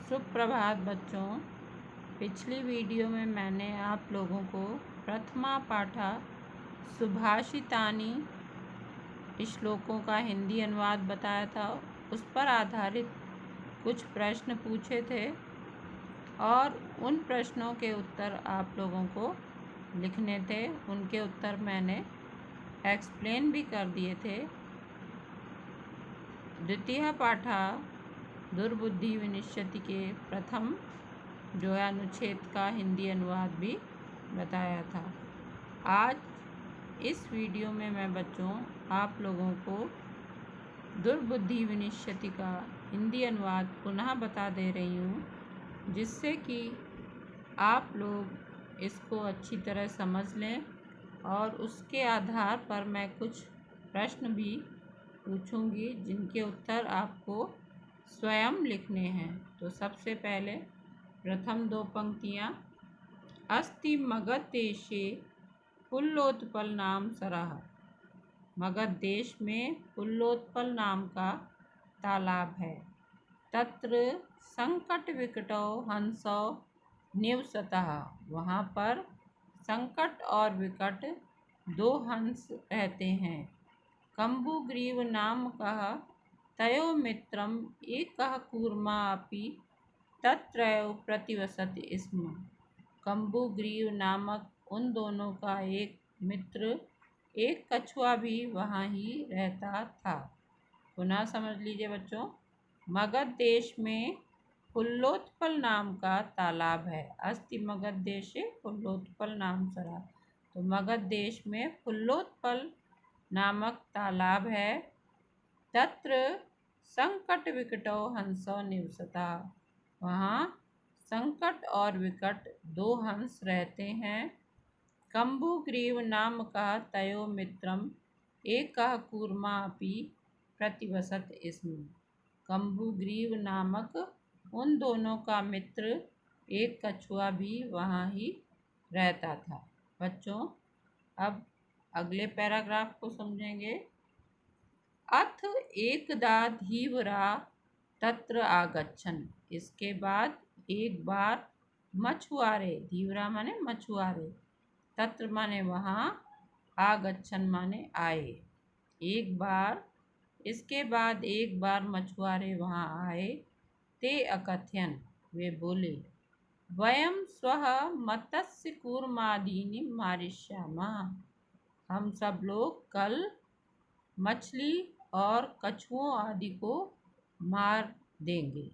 सुप्रभात बच्चों। पिछली वीडियो में मैंने आप लोगों को प्रथमा पाठा सुभाषितानि श्लोकों का हिंदी अनुवाद बताया था। उस पर आधारित कुछ प्रश्न पूछे थे और उन प्रश्नों के उत्तर आप लोगों को लिखने थे। उनके उत्तर मैंने एक्सप्लेन भी कर दिए थे। द्वितीय पाठा दुर्बुद्धि विनिश्यति के प्रथम जो है अनुच्छेद का हिंदी अनुवाद भी बताया था। आज इस वीडियो में मैं बच्चों आप लोगों को दुर्बुद्धि विनिश्यति का हिंदी अनुवाद पुनः बता दे रही हूँ, जिससे कि आप लोग इसको अच्छी तरह समझ लें और उसके आधार पर मैं कुछ प्रश्न भी पूछूंगी जिनके उत्तर आपको स्वयं लिखने हैं। तो सबसे पहले प्रथम दो पंक्तियाँ। अस्ति मगध देशे पुल्लोत्पल नाम सराह। मगध देश में पुल्लोत्पल नाम का तालाब है। तत्र संकट विकटो हंसो निवसतः। वहाँ पर संकट और विकट दो हंस रहते हैं। कम्बुग्रीव नाम कह तयो मित्रम एकः कूर्मा अपि तत्रैव प्रतिवसति स्म। कम्बुग्रीव नामक उन दोनों का एक मित्र एक कछुआ भी वहाँ ही रहता था। पुनः समझ लीजिए बच्चों, मगध देश में पुल्लोत्पल नाम का तालाब है। अस्ति मगध देशे पुल्लोत्पल नाम सरा। तो मगध देश में पुल्लोत्पल नामक तालाब है। तत्र संकट विकटो हंसो निवसता। वहाँ संकट और विकट दो हंस रहते हैं। कम्बुग्रीव नाम का तयो मित्रम एकः कूर्मा अपि प्रतिवसत स्म। कम्बुग्रीव नामक उन दोनों का मित्र एक कछुआ भी वहाँ ही रहता था। बच्चों, अब अगले पैराग्राफ को समझेंगे। अथ एकदा धीवरा तत्र आगच्छन्। इसके बाद एक बार मछुआरे, धीवरा माने मछुआरे, तत्र माने वहाँ, आगच्छन् माने आए। एक बार, इसके बाद एक बार मछुआरे वहाँ आए। ते अकथयन्, वे बोले, वयं स्वः मत्स्य कूर्मादीनि मारिष्यामः। हम सब लोग कल मछली और कछुओं आदि को मारेंगे।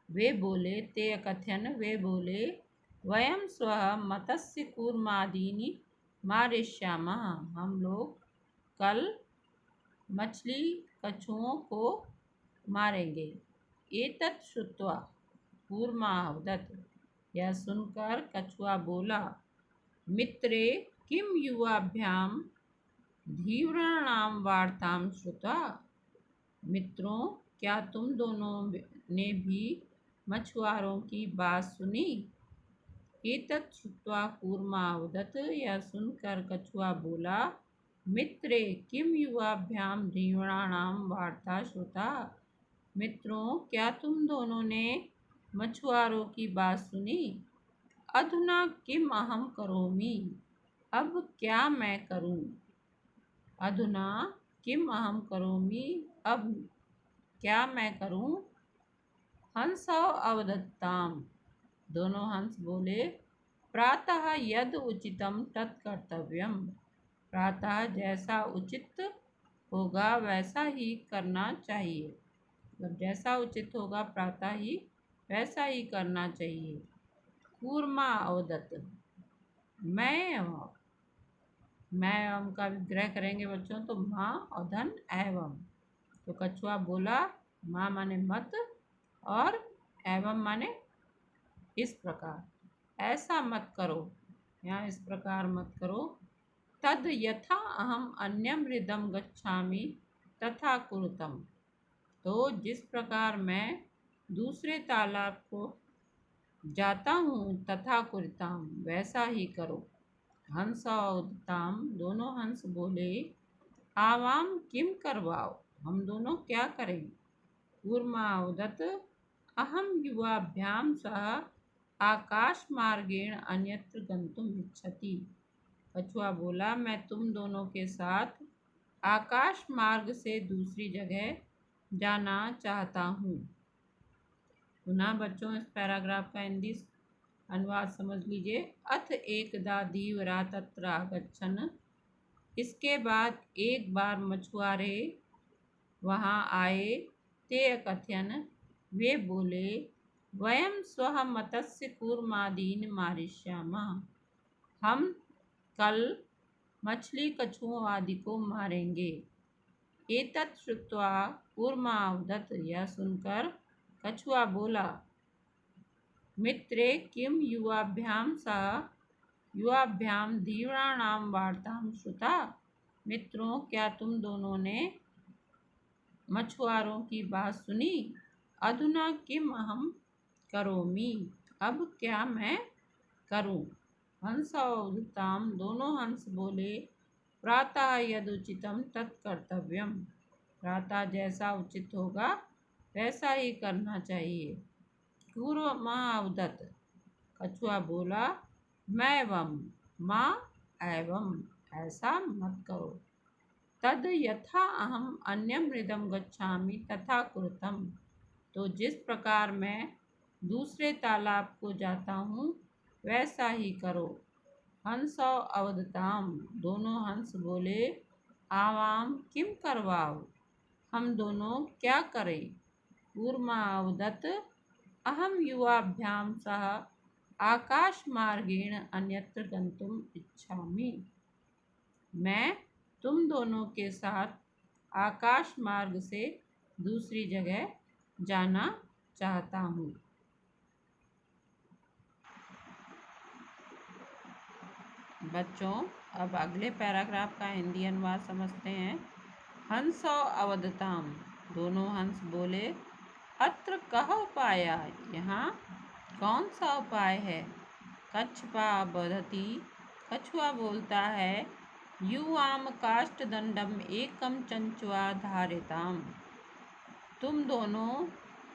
वे बोले, ते अकथयन्, वे बोले, वयं स्वः मत्स्य कूर्मादीनि मारिष्यामः। हम लोग कल मछली कछुओं को मारेंगे। एतत् श्रुत्वा कूर्मा अवदत्। यह सुनकर कछुआ बोला, मित्रे किं युवाभ्यां धीवराणां वार्तां श्रुत्वा। मित्रों, क्या तुम दोनों ने भी मछुआरों की बात सुनी? एतत् श्रुत्वा कूर्मा अवदत्। यह सुनकर कछुआ बोला, मित्रे किं युवाभ्यां धीवराणां वार्ता श्रुता। मित्रों, क्या तुम दोनों ने मछुआरों की बात सुनी? अधुना किम अहम करोमि। अब क्या मैं करूं? अधुना किम अहम करोमि। अब क्या मैं करूं? हंसौ अवदत्ताम। दोनों हंस बोले, प्रातः यद उचितम तत् कर्तव्यम। प्रातः जैसा उचित होगा वैसा ही करना चाहिए। मतलब जैसा उचित होगा प्रातः ही वैसा ही करना चाहिए। कूर्मा अवदत्। मैं एवं का विग्रह करेंगे बच्चों, तो माँ और धन एवं। तो कछुआ बोला, माँ माने मत और एवं माने इस प्रकार, ऐसा मत करो, यहाँ इस प्रकार मत करो। तद यथा अहम अन्यम हृदम गच्छामि तथा कुरुतम। तो जिस प्रकार मैं दूसरे तालाब को जाता हूँ तथा कुरुताम, वैसा ही करो। हंसौदताम। दोनों हंस बोले, आवाम किम करवाओ। हम दोनों क्या करें? कूर्मावदत् अहं युवाभ्यां सह आकाशमार्गेण अन्यत्र गन्तुम् इच्छति। कछुआ बोला, मैं तुम दोनों के साथ आकाश मार्ग से दूसरी जगह जाना चाहता हूँ। पुनः बच्चों इस पैराग्राफ का हिंदी अनुवाद समझ लीजिए। अथ एकदा धीवरा तत्र आगच्छन्, इसके बाद एक बार मछुआरे वहाँ आए। ते अकथयन्, वे बोले, वयं स्वः मत्स्य कूर्मादीन् मारिष्यामः, हम कल मछली कछुओं आदि को मारेंगे। एतत् श्रुत्वा कूर्मावदत्, यह सुनकर कछुआ बोला, मित्रे किम युवाभ्यां सह युवाभ्यां धीवराणां वार्तां श्रुता। मित्रों, क्या तुम दोनों ने मछुआरों की बात सुनी। अधुना किम अहम करोमि, अब क्या मैं करूं। हंसौदताम, दोनों हंस बोले, प्रातः यदुचितम तत्कर्तव्यम, प्रातः जैसा उचित होगा वैसा ही करना चाहिए। कूर्मावदत्, कछुआ बोला, मैं एवं माँ एवं, ऐसा मत करो। तद यथा अहम अन्यमृदं गच्छामि तथा कुरुतम, तो जिस प्रकार मैं दूसरे तालाब को जाता हूँ वैसा ही करो। हंसौ अवदताम, दोनों हंस बोले, आवाम किम करवाओ, हम दोनों क्या करें। कूर्मावदत् अहम युवाभ्यां सह आकाश मार्गेण अन्यत्र गन्तुम इच्छामि, मैं तुम दोनों के साथ आकाश मार्ग से दूसरी जगह जाना चाहता हूँ। बच्चों अब अगले पैराग्राफ का हिंदी अनुवाद समझते हैं। हंसौ अवदताम, दोनों हंस बोले, अत्र कः उपाया, यहाँ कौन सा उपाय है। कच्छपा वदति, कछुआ बोलता है, युवाम काष्ठदंडम एकम चंचुआ धारिताम, तुम दोनों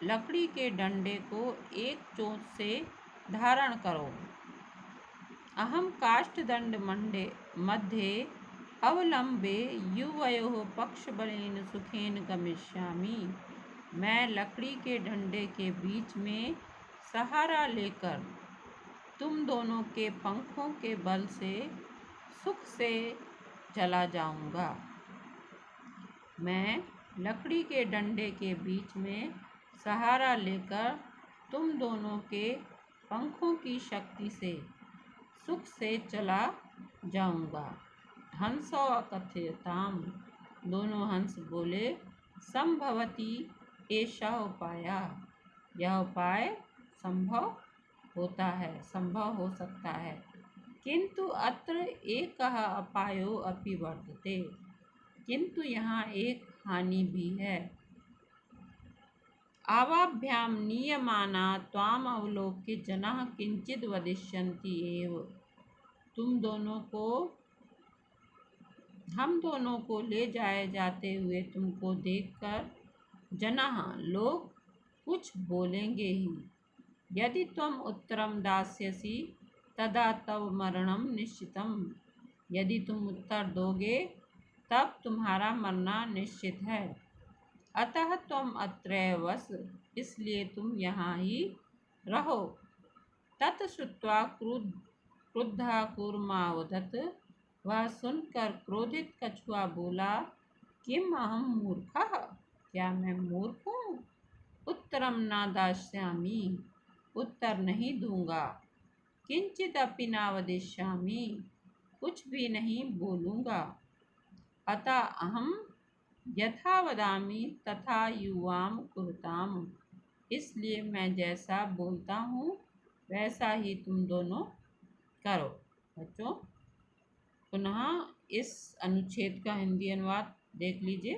लकड़ी के डंडे को एक चोंच से धारण करो। अहम काष्ठदंड मध्ये अवलंबे युवयोः पक्षबलेन सुखेन गमिष्यामि, मैं लकड़ी के डंडे के बीच में सहारा लेकर तुम दोनों के पंखों के बल से सुख से चला जाऊंगा। मैं लकड़ी के डंडे के बीच में सहारा लेकर तुम दोनों के पंखों की शक्ति से सुख से चला जाऊंगा। हंसौ अकथयताम, दोनों हंस बोले, संभवती एषा उपाया, यह उपाय संभव होता है, संभव हो सकता है। किंतु अत्र एकः अपायो अपि वर्तते, किंतु यहाँ एक हानि भी है। आवाभ्यां नीयमाना त्वाम अवलोक्य जनाः किंचिद वदिष्यन्ति एव, हम दोनों को ले जाए जाते हुए तुमको देखकर जनाः लोग कुछ बोलेंगे ही। यदि त्वम उत्तरम दास्यसि तदा तव मरणम निश्चितम, यदि तुम उत्तर दोगे तब तुम्हारा मरना निश्चित है। अतः त्वम अत्रैव वस, इसलिए तुम यहाँ ही रहो। तत् श्रुत्वा क्रुद्धः कूर्मावदत्, वह सुनकर क्रोधित कछुआ बोला, किम अहम मूर्खः, क्या मैं मूर्ख हूँ। उत्तरम न दास्यामि, उत्तर नहीं दूंगा। किंचित अपि न वदिष्यामि, कुछ भी नहीं बोलूँगा। अतः अहम यथा वदामि तथा युवाम कुरुताम, इसलिए मैं जैसा बोलता हूँ वैसा ही तुम दोनों करो। बच्चों पुनः इस अनुच्छेद का हिंदी अनुवाद देख लीजिए।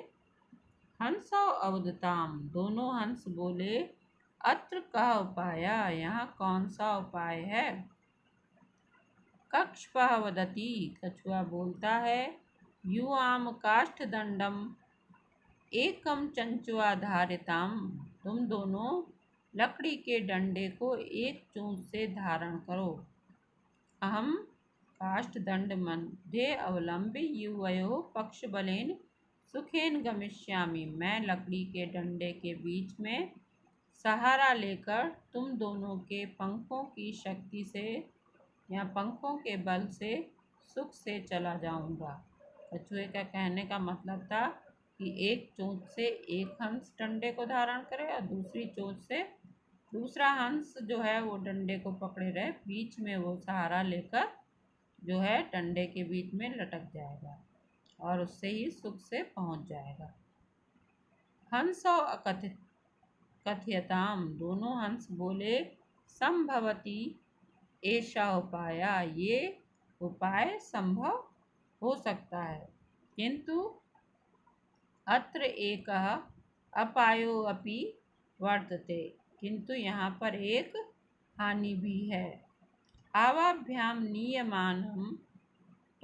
हंसौ अवदताम, दोनों हंस बोले, अत्र कः उपाया, यहाँ कौन सा उपाय है। कच्छपः वदति, कछुआ बोलता है, युवाम काष्ठदंडम एकम चंचुआ धारिताम, तुम दोनों लकड़ी के डंडे को एक चोंच से धारण करो। अहम काष्ठदंड मध्ये अवलंब्य युवयो पक्षबलेन सुखेन गमिष्यामि, मैं लकड़ी के डंडे के बीच में सहारा लेकर तुम दोनों के पंखों की शक्ति से या पंखों के बल से सुख से चला जाऊंगा। कछुए का कहने का मतलब था कि एक चोंच से एक हंस डंडे को धारण करे और दूसरी चोंच से दूसरा हंस जो है वो डंडे को पकड़े रहे, बीच में वो सहारा लेकर जो है डंडे के बीच में लटक जाएगा और उससे ही सुख से पहुंच जाएगा। हंसो अकथित कथयताम, दोनों हंस बोले, संभवती ऐसा उपाय, ये उपाय संभव हो सकता है, किंतु अत्र एक अपायो अपि वर्तते, किंतु यहाँ पर एक हानि भी है। आवाभ्याम नीयमानं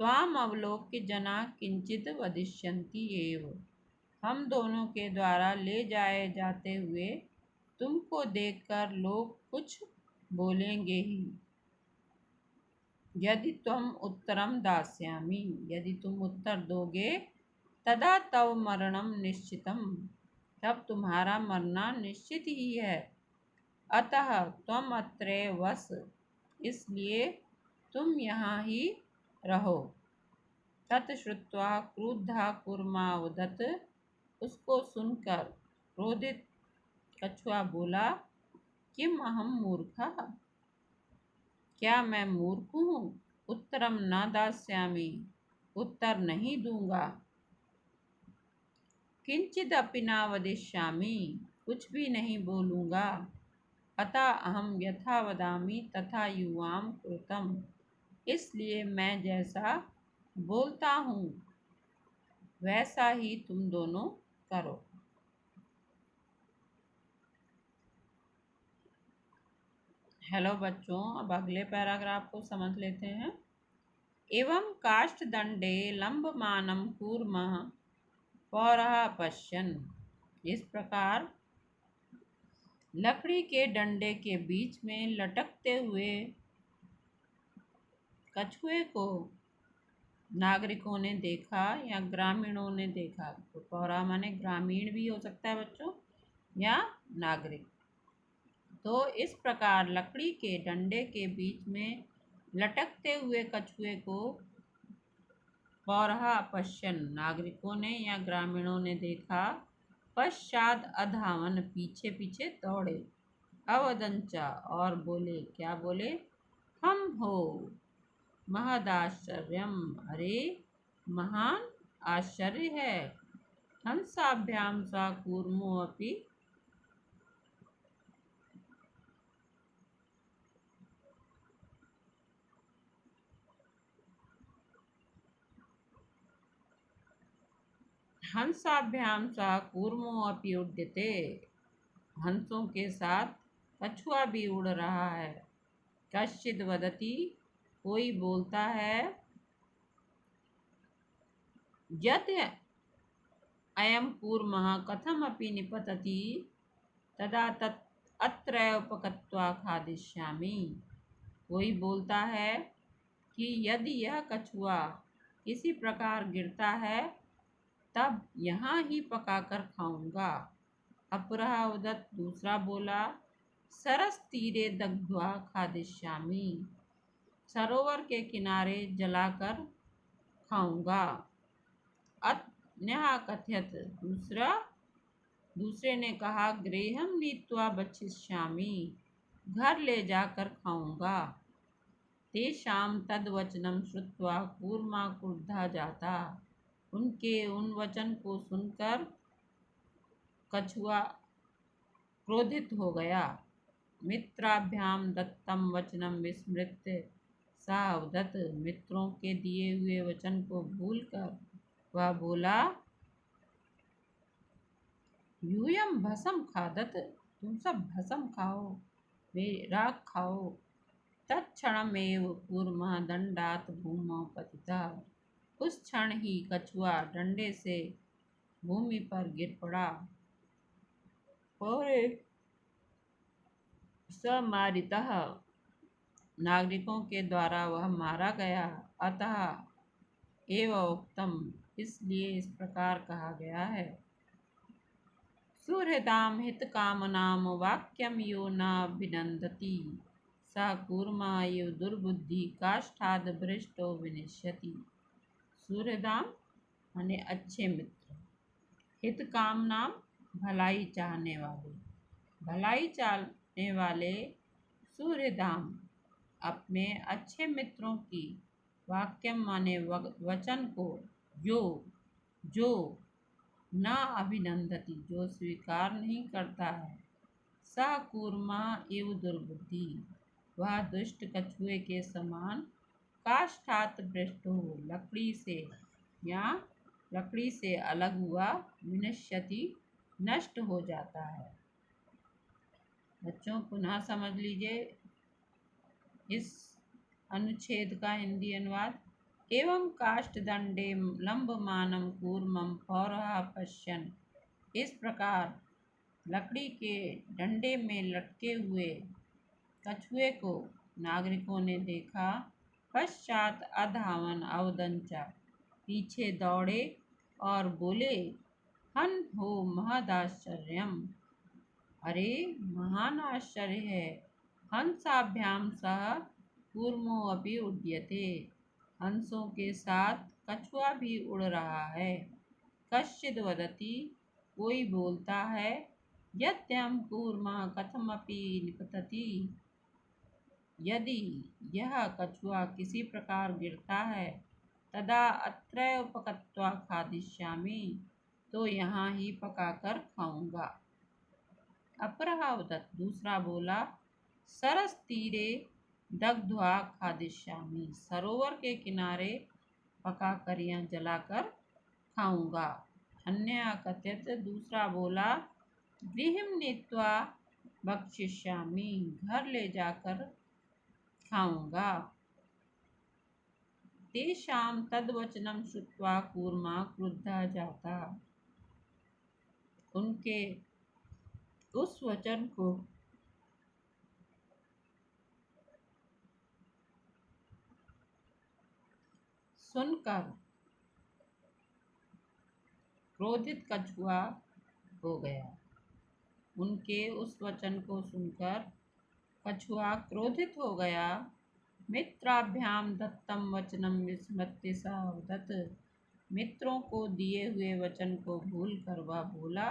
त्वाम अवलोक्य जना किंचित वदिष्यन्ति एव, हम दोनों के द्वारा ले जाए जाते हुए तुमको देखकर लोग कुछ बोलेंगे ही। यदि तुम उत्तरम दास्यामि, यदि तुम उत्तर दोगे, तदा तव मरणम निश्चितम, तब तुम्हारा मरना निश्चित ही है। अतः त्वम अत्रे वस, इसलिए तुम यहाँ ही रहो। तत्श्रुत्वा क्रुद्धा कूर्मा वदत्, उसको सुनकर क्रोधित कछुआ बोला, किम अहम मूर्खः, क्या मैं मूर्ख हूँ? उत्तरम न दास्यामि, उत्तर नहीं दूंगा। किंचिद अपि न वदिष्यामि, कुछ भी नहीं बोलूँगा। अतः अहम यथा वदामि तथा युवाम कृतम, इसलिए मैं जैसा बोलता हूँ वैसा ही तुम दोनों करो। हेलो बच्चों, अब अगले पैराग्राफ को समझ लेते हैं। एवं काष्ठदंडे लंबमानं कूर्मः पौरः पश्यन्, इस प्रकार लकड़ी के डंडे के बीच में लटकते हुए कछुए को नागरिकों ने देखा या ग्रामीणों ने देखा। तो पौरा माने ग्रामीण भी हो सकता है बच्चों, या नागरिक। तो इस प्रकार लकड़ी के डंडे के बीच में लटकते हुए कछुए को पौरहा पश्यन, नागरिकों ने या ग्रामीणों ने देखा। पश्चात अधावन, पीछे पीछे दौड़े। अवदंचा, और बोले, क्या बोले? हम हो महदाश्चर्यम, अरे महान आश्चर्य है। हंसाभ्याम सा कूर्मो अपि, हंसाभ्याम सा कूर्मो अपि उड्यते, हंसों के साथ कछुआ भी उड़ रहा है। कश्चिद वदति, कोई बोलता है, यत् अयम कूर्मः कथम अपि निपतति तदा तत् अत्रैव उपगत्वा खादिष्यामि, कोई बोलता है कि यदि यह कछुआ किसी प्रकार गिरता है तब यहाँ ही पकाकर खाऊंगा। अपरः वदत्, दूसरा बोला, सरस तीरे दग्ध्वा खादिष्यामि, सरोवर के किनारे जलाकर खाऊंगा। अन्यः कथयत्, दूसरे ने कहा, गृहं नीत्वा भक्षिष्यामि, घर ले जाकर खाऊंगा। तेषां तद्वचनं श्रुत्वा कूर्मा क्रुद्धा जाता, उनके उन वचन को सुनकर कछुआ क्रोधित हो गया। मित्राभ्याम दत्तम वचनम विस्मृत्य सा वदत्, मित्रों के दिए हुए वचन को भूलकर वह बोला, यूयम भसम खादत, तुम सब भसम खाओ, राख खाओ। तत्क्षणमेव कूर्मः दंडात भूमौ पतितः, उस क्षण ही कछुआ डंडे से भूमि पर गिर पड़ा और समारितः नागरिकों के द्वारा वह मारा गया। अतः एव उक्तम, इसलिए इस प्रकार कहा गया है। सुहृदाम हित कामनाम वाक्यम यो न विनंदति स कूर्मा यो दुर्बुद्धि काष्ठाद भ्रष्टो विनिश्यति। सुहृदाम माने अच्छे मित्र, हित कामना भलाई चाहने वाले, भलाई चाहने वाले सुहृदाम अपने अच्छे मित्रों की, वाक्यम माने वचन को, जो जो न अभिनंदति जो स्वीकार नहीं करता है, सा कूर्मा एव दुर्बुद्धि वह दुष्ट कछुए के समान, काष्ठात भ्रष्ट हो लकड़ी से या लकड़ी से अलग हुआ, विनश्यति नष्ट हो जाता है। बच्चों पुनः समझ लीजिए इस अनुच्छेद का हिंदी अनुवाद। एवं काष्ठदंडे लंबमानं कूर्मं पौरः पश्यन्, इस प्रकार लकड़ी के डंडे में लटके हुए कछुए को नागरिकों ने देखा। पश्चात अधावन अवदंचा, पीछे दौड़े और बोले, हन हो महदाश्चर्यम, अरे महान आश्चर्य है। हंसाभ्याम सह कूर्मो अपि उड्यते, हंसों के साथ कछुआ भी उड़ रहा है। कश्चिद वदति, कोई बोलता है, यद्यं कूर्मा कथमपि निपतति, यदि यह कछुआ किसी प्रकार गिरता है, तदा अत्रैव पकत्वा खादिष्यामि, तो यहाँ ही पकाकर खाऊंगा। अपरः वदत्, दूसरा बोला, सरस तीरे दग्ध्वा खादिष्यामि, सरोवर के किनारे पकाकर या जलाकर खाऊंगा। अन्य कथित, दूसरा बोला, गृहं नीत्वा भक्षिष्यामि, घर ले जाकर खाऊंगा। तेषां तद्वचनं श्रुत्वा कूर्मा क्रुद्धः जाता, उनके उस वचन को सुनकर क्रोधित कछुआ हो गया। उनके उस वचन को सुनकर कछुआ क्रोधित हो गया। मित्राभ्याम दत्तम वचनम विस्मृत्य स वदत्, मित्रों को दिए हुए वचन को भूल कर वह बोला,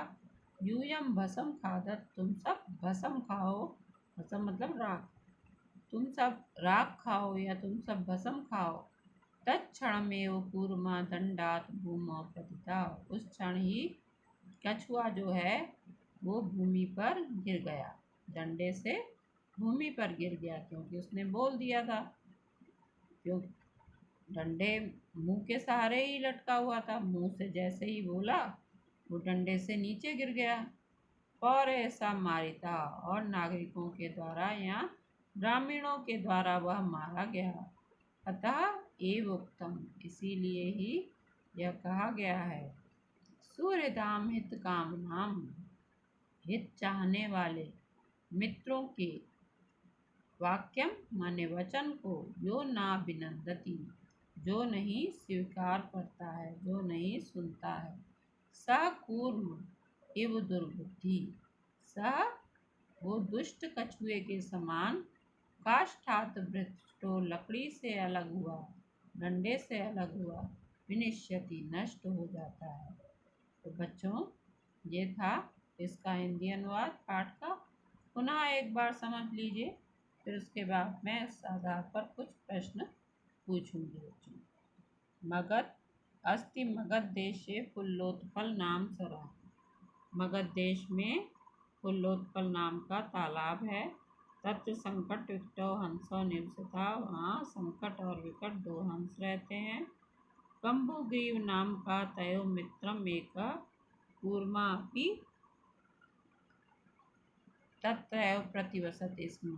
यूयम भस्म खादत, तुम सब भस्म खाओ, भस्म मतलब राख, तुम सब राख खाओ या तुम सब भस्म खाओ। तत्क्षणमेव कूर्मा दंडात भूमौ पतिता, उस क्षण ही कछुआ जो है वो भूमि पर गिर गया, डंडे से भूमि पर गिर गया, क्योंकि उसने बोल दिया था। क्यों डंडे मुंह के सहारे ही लटका हुआ था, मुंह से जैसे ही बोला वो डंडे से नीचे गिर गया। और ऐसा मारिता, और नागरिकों के द्वारा या ग्रामीणों के द्वारा वह मारा गया। अतः एव उक्तम, इसीलिए ही यह कहा गया है। सूर्यधाम हित कामनाम, हित चाहने वाले मित्रों के, वाक्यम माने वचन को, यो ना विनंदति जो नहीं स्वीकार करता है, जो नहीं सुनता है। स कूर्म एव दुर्बुद्धि, सह वो दुष्ट कछुए के समान, काष्ठात भ्रष्टो लकड़ी से अलग हुआ, डंडे से अलग हुआ, विनिश्यति नष्ट हो जाता है। तो बच्चों ये था इसका हिंदी अनुवाद पाठ का। पुनः एक बार समझ लीजिए, फिर उसके बाद मैं इस आधार पर कुछ प्रश्न पूछूंगी बच्चों। मगध अस्ति मगध देशे पुल्लोत्पल नाम सरोवर, मगध देश में पुल्लोत्पल नाम का तालाब है। तत्र संकट विकटो हंसो निवसता, वहाँ संकट और विकट दो हंस रहते हैं। कंबुग्रीव नाम का तयो मित्रम एक कूर्मा अपि तत्रैव प्रतिवसते स्म,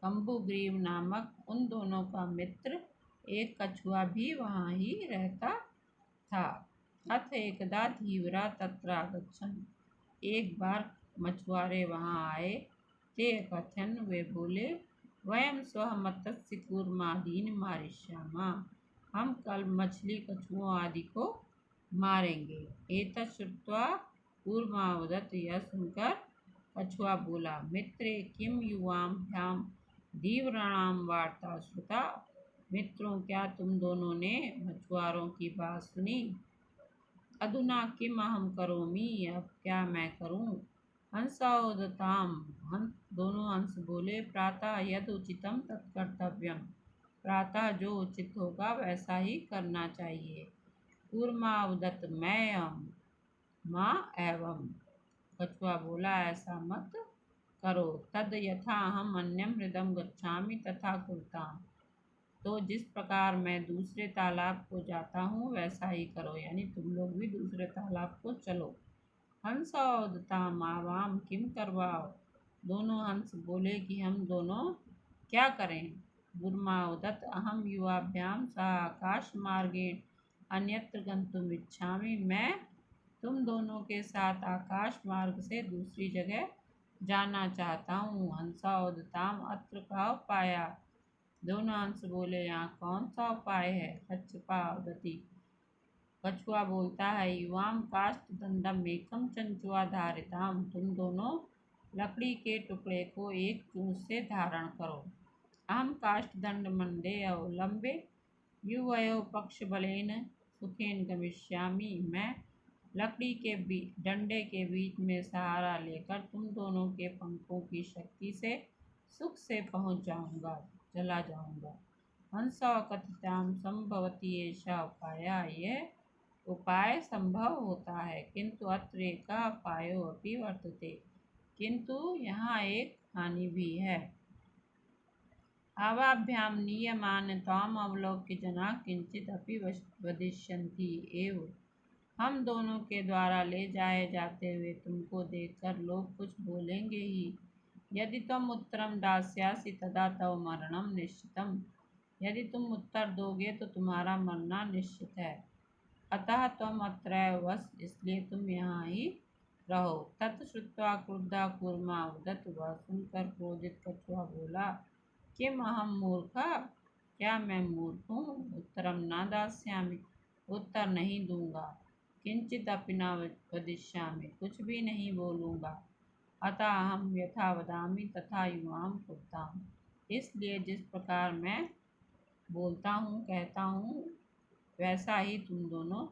कंबुग्रीव नामक उन दोनों का मित्र एक कछुआ भी वहाँ ही रहता था। अथ एकदा धीवरा तत्रागच्छन्। एक बार मछुआरे वहां आए। ते कथन, वे बोले, वयम स्वः मत्स्य कूर्मादीन मारिष्यामः। हम कल मछली कछुओं आदि को मारेंगे। एतत् श्रुत्वा कूर्मावदत्, यह सुनकर कछुआ बोला, मित्रे किम युवाभ्याम धीवराणाम वार्ता श्रुता। मित्रों, क्या तुम दोनों ने मछुआरों की बात सुनी? अधुना किम अहम करोमि, अब क्या मैं करूं? हंसोदताम, हंस दोनों हंस बोले, प्रातः यद उचितम तत्कर्तव्यम। प्रातः जो उचित होगा वैसा ही करना चाहिए। कूर्मावदत, मैं माँ एवं। कछुआ बोला, ऐसा मत करो। तद यथा हम अन्यम हृदम गच्छामि तथा कुरुताम। तो जिस प्रकार मैं दूसरे तालाब को जाता हूँ वैसा ही करो, यानी तुम लोग भी दूसरे तालाब को चलो। हंसोदताम आवाम किम करवाओ। दोनों हंस बोले कि हम दोनों क्या करें? गुर्मावदत, अहम युवाभ्याम सह आकाश मार्गेण अन्यत्र गंतुम इच्छामि। मैं तुम दोनों के साथ आकाश मार्ग से दूसरी जगह जाना चाहता हूँ। हंसोदताम, अत्र का उपाय। दोनों हंस बोले, यहाँ कौन सा उपाय है? कच्छपावदति, कछुआ बोलता है, युवाम काष्ठ दंडम एकम चंचुआ धारिताम। तुम दोनों लकड़ी के टुकड़े को एक चूंच से धारण करो। अहम काष्ठ दंड मंडे अवलंबे युवयो पक्ष बलेन सुखेन गमिष्यामि। मैं लकड़ी के डंडे के बीच में सहारा लेकर तुम दोनों के पंखों की शक्ति से सुख से पहुंच जाऊंगा, चला जाऊंगा। हंसा कथिताम संभवती ऐसा उपाय। यह उपाय संभव होता है, किंतु अत्र एका उपायो अपि वर्तते। किंतु यहाँ एक हानि भी है। आवाभ्याम नीयमान त्वाम अवलोक्य जना किंचित अपि वदिष्यन्ति एव। हम दोनों के द्वारा ले जाए जाते हुए तुमको देखकर लोग कुछ बोलेंगे ही। यदि तुम उत्तरम दास्यासि तदा तव मरणम निश्चितम। यदि तुम उत्तर दोगे तो तुम्हारा मरना निश्चित है। अतः तुम अत्रैव वस, इसलिए तुम यहाँ ही रहो। तत् श्रुत्वा क्रुद्धा कूर्मावदत्, वह सुनकर क्रोधित कछुआ बोला, किम अहम मूर्खा, क्या मैं मूर्ख हूँ? उत्तरम न दास्यामि, उत्तर नहीं दूंगा। किंचित अपि न वदिष्यामि, कुछ भी नहीं बोलूँगा। अतः हम यथा वदामि तथा युवाम कुरुताम। इसलिए जिस प्रकार मैं बोलता हूँ, कहता हूँ, वैसा ही तुम दोनों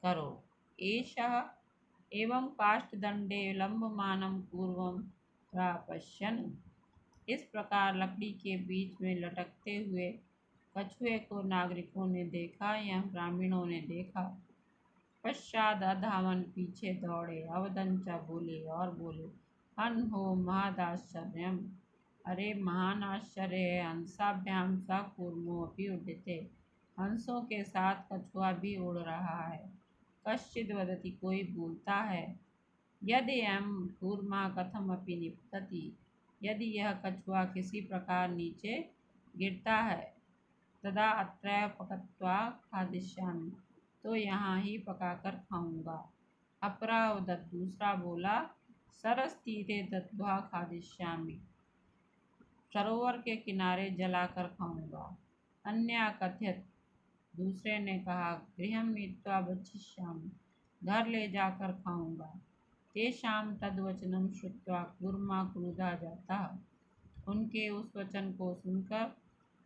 करो। एषः एवं काष्ठदंडे लंबमानं पूर्वं प्रापश्यन्। इस प्रकार लकड़ी के बीच में लटकते हुए कछुए को नागरिकों ने देखा या ग्रामीणों ने देखा। पश्चात अधावन, पीछे दौड़े। अवदंचा, बोले और बोले, हन हो महदाश्चर्यम, अरे महान आश्चर्य है। हंसाभ्याम सा कूर्मो अपि उड्यते। हंसों के साथ कछुआ भी उड़ रहा है। कश्चिद वदति, कोई बोलता है, यदि अयं कूर्मा कथम अपि निपतति। यदि यह कछुआ किसी प्रकार नीचे गिरता है, तदा अत्रैव पकत्वा खादिष्यामि, तो यहाँ ही पकाकर खाऊंगा। अपरावदत्, दूसरा बोला, सरस्तीरे दत्त्वा खादिष्यामि, सरोवर के किनारे जलाकर खाऊंगा। अन्य कथयत, दूसरे ने कहा, गृहं नीत्वा भक्षिष्यामि, घर ले जाकर खाऊंगा। तेषां तद्वचनं श्रुत्वा कूर्मा क्रुधा जातः। उनके उस वचन को सुनकर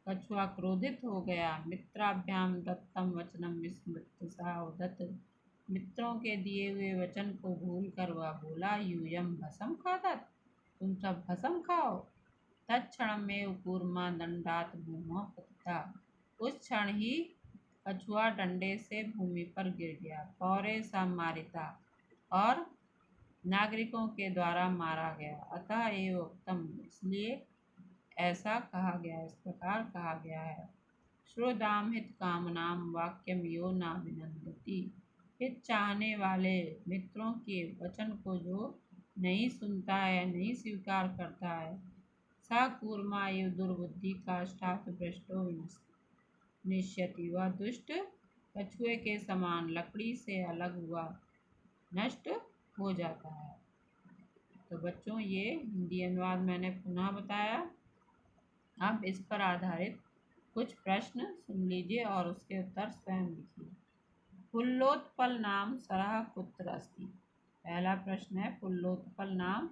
कछुआ क्रोधित हो गया। मित्राभ्याम दत्तम वचनम विस्मृत्य सावदत्, मित्रों के दिए हुए वचन को भूल कर वह बोला, यूयम भसम खादत्, तुम सब भसम खाओ। तत्क्षणमेव कूर्मा दंडात भूमौ पतितः। उस क्षण ही कछुआ डंडे से भूमि पर गिर गया। पौरे सा मारिता, और नागरिकों के द्वारा मारा गया। अतः एव उक्तम, इसलिए ऐसा कहा गया, इस प्रकार कहा गया है। श्रोदाम हित कामनाम वाक्यम यो नाभिनंदति। हित चाहने वाले मित्रों के वचन को जो नहीं सुनता है, नहीं स्वीकार करता है, सा कूर्मा एव दुर्बुद्धि काष्ठात् भ्रष्टो विनश्यति। वह दुष्ट कछुए के समान लकड़ी से अलग हुआ नष्ट हो जाता है। तो बच्चों, ये हिंदी अनुवाद मैंने पुनः बताया। अब इस पर आधारित कुछ प्रश्न सुन लीजिए और उसके उत्तर स्वयं लिखिए। पुल्लोत्पल नाम सरः कुत्र अस्ति। पहला प्रश्न है, पुल्लोत्पल नाम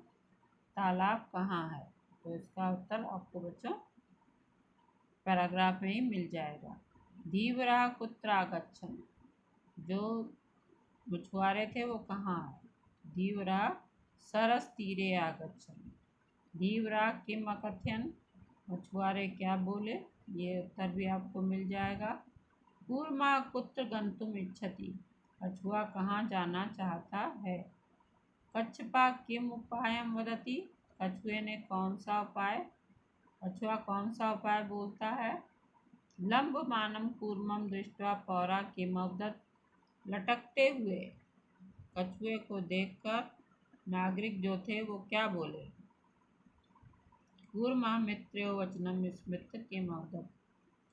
तालाब कहाँ है? तो इसका उत्तर आपको बच्चों पैराग्राफ में ही मिल जाएगा। धीवरः कुत्र आगच्छन्। जो मछुआरे थे वो कहाँ है? धीवरः सरस्तीरे आगच्छन्। धीवरः किम अकथयन्। मछुआरे क्या बोले? ये उत्तर भी आपको मिल जाएगा। कूर्मः कुत्र गन्तुम् इच्छति। कछुआ कहाँ जाना चाहता है? कच्छपः किम उपायं वदति। कछुए ने कौन सा उपाय कछुआ कौन सा उपाय बोलता है? लम्बमानं कूर्मं दृष्ट्वा पौरा किम अवदत्। लटकते हुए कछुए को देखकर नागरिक जो थे वो क्या बोले? कूर्मः मित्रयो वचनं विस्मृत्य किम अवदत्।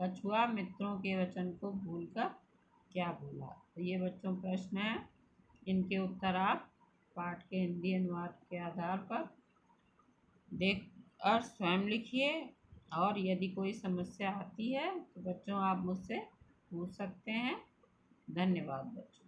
कछुआ मित्रों के वचन को भूलकर क्या बोला? तो ये बच्चों प्रश्न है, इनके उत्तर आप पाठ के हिंदी अनुवाद के आधार पर देख और स्वयं लिखिए। और यदि कोई समस्या आती है तो बच्चों आप मुझसे पूछ सकते हैं। धन्यवाद बच्चों।